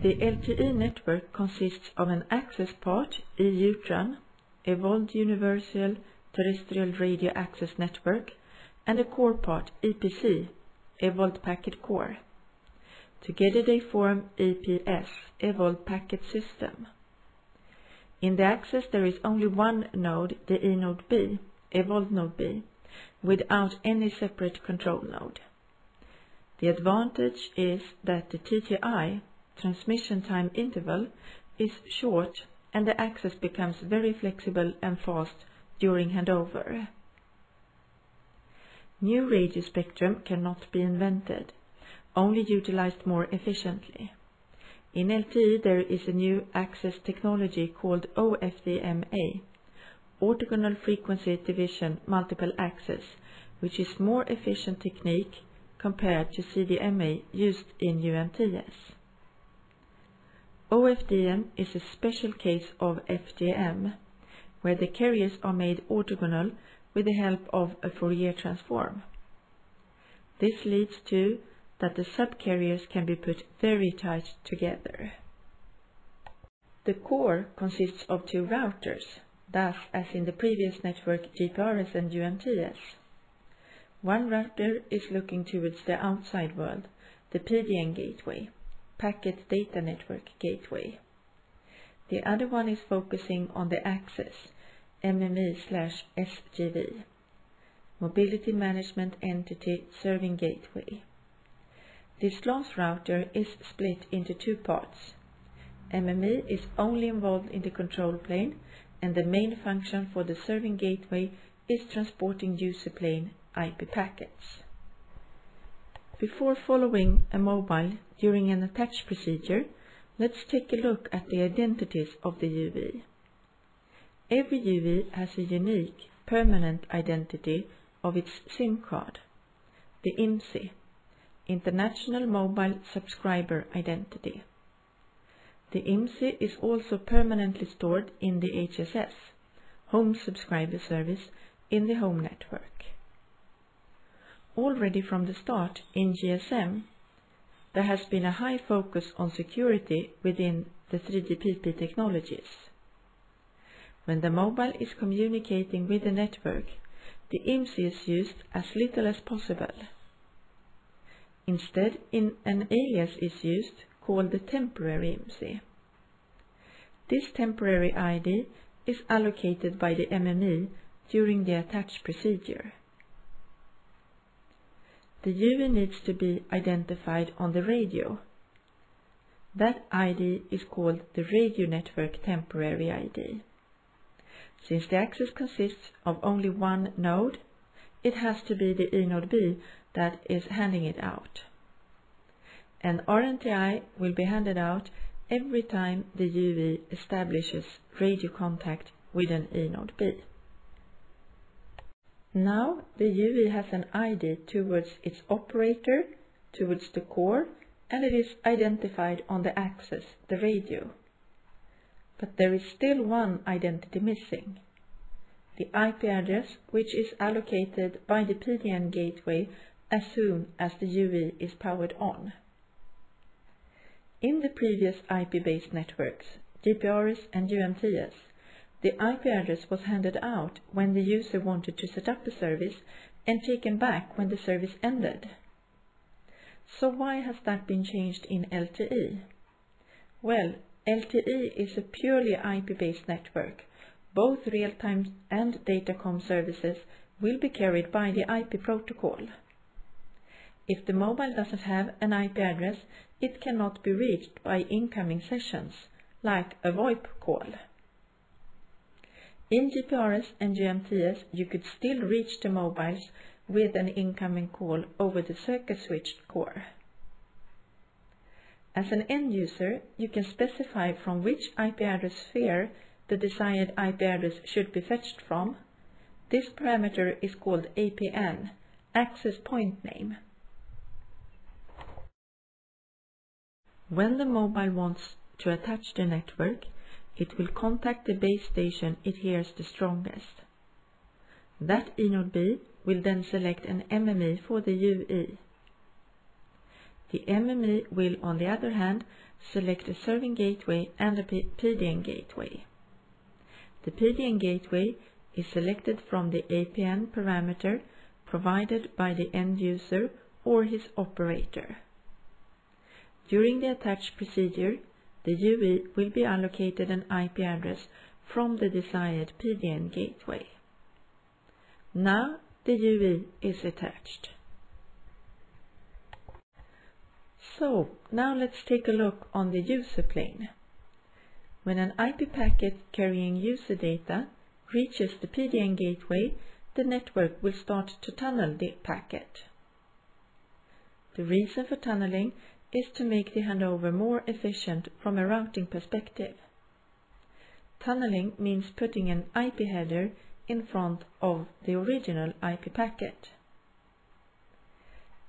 The LTE network consists of an access part, EUTRAN, Evolved Universal Terrestrial Radio Access Network, and a core part, EPC, Evolved Packet Core. Together they form EPS, Evolved Packet System. In the access there is only one node, the E node B, Evolved node B, without any separate control node. The advantage is that the TTI, transmission time interval, is short and the access becomes very flexible and fast during handover. New radio spectrum cannot be invented, only utilized more efficiently. In LTE there is a new access technology called OFDMA, Orthogonal Frequency Division Multiple Access, which is more efficient technique compared to CDMA used in UMTS. OFDM is a special case of FDM, where the carriers are made orthogonal with the help of a Fourier transform. This leads to that the subcarriers can be put very tight together. The core consists of two routers, thus as in the previous network GPRS and UMTS. One router is looking towards the outside world, the PDN gateway, Packet Data Network Gateway. The other one is focusing on the access, MME/SGV, Mobility Management Entity Serving Gateway. This last router is split into two parts. MME is only involved in the control plane, and the main function for the serving gateway is transporting user plane IP packets. Before following a mobile during an attach procedure, let's take a look at the identities of the UV. Every UV has a unique, permanent identity of its SIM card, the IMSI, International Mobile Subscriber Identity. The IMSI is also permanently stored in the HSS, Home Subscriber Service, in the home network. Already from the start in GSM, there has been a high focus on security within the 3GPP technologies. When the mobile is communicating with the network, the IMSI is used as little as possible. Instead, an alias is used called the temporary IMSI. This temporary ID is allocated by the MME during the attach procedure. The UV needs to be identified on the radio. That ID is called the Radio Network Temporary ID. Since the access consists of only one node, it has to be the E node B that is handing it out. An RNTI will be handed out every time the UV establishes radio contact with an E node B. Now the UV has an ID towards its operator, towards the core, and it is identified on the access, the radio. But there is still one identity missing, the IP address, which is allocated by the PDN gateway as soon as the UV is powered on. In the previous IP-based networks, GPRS and UMTS, the IP address was handed out when the user wanted to set up a service and taken back when the service ended. So why has that been changed in LTE? Well, LTE is a purely IP-based network. Both real-time and datacom services will be carried by the IP protocol. If the mobile doesn't have an IP address, it cannot be reached by incoming sessions, like a VoIP call. In GPRS and UMTS, you could still reach the mobiles with an incoming call over the circuit-switched core. As an end user, you can specify from which IP address sphere the desired IP address should be fetched from. This parameter is called APN, Access Point Name. When the mobile wants to attach the network, it will contact the base station it hears the strongest. That E node B will then select an MME for the UE. The MME will, on the other hand, select a serving gateway and a PDN gateway. The PDN gateway is selected from the APN parameter provided by the end user or his operator. During the attached procedure, the UE will be allocated an IP address from the desired PDN gateway. Now the UE is attached. So now let's take a look on the user plane. When an IP packet carrying user data reaches the PDN gateway, the network will start to tunnel the packet. The reason for tunneling is to make the handover more efficient from a routing perspective. Tunneling means putting an IP header in front of the original IP packet.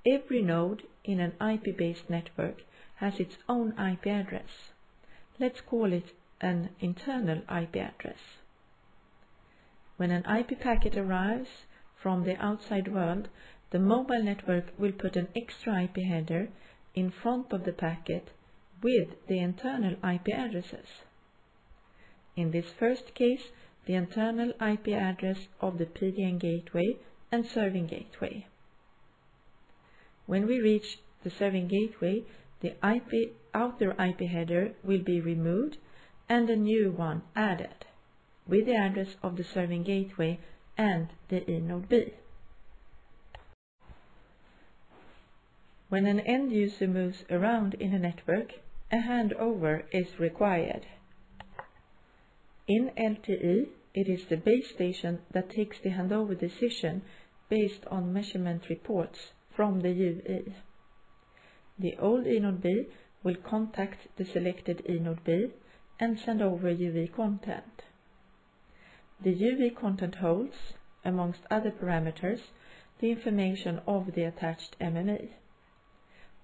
Every node in an IP-based network has its own IP address. Let's call it an internal IP address. When an IP packet arrives from the outside world, the mobile network will put an extra IP header in front of the packet with the internal IP addresses. In this first case, the internal IP address of the PDN gateway and serving gateway. When we reach the serving gateway, the outer IP header will be removed and a new one added, with the address of the serving gateway and the eNode B. When an end user moves around in a network, a handover is required. In LTE, it is the base station that takes the handover decision based on measurement reports from the UE. The old eNode B will contact the selected eNode B and send over UE content. The UE content holds, amongst other parameters, the information of the attached MME.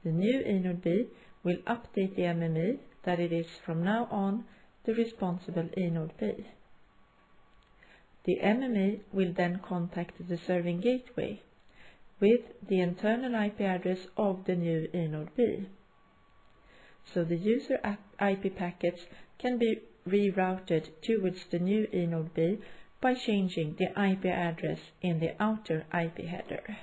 The new eNode B will update the MME that it is from now on the responsible eNode B. The MME will then contact the serving gateway with the internal IP address of the new eNode B. So the user IP packets can be rerouted towards the new eNode B by changing the IP address in the outer IP header.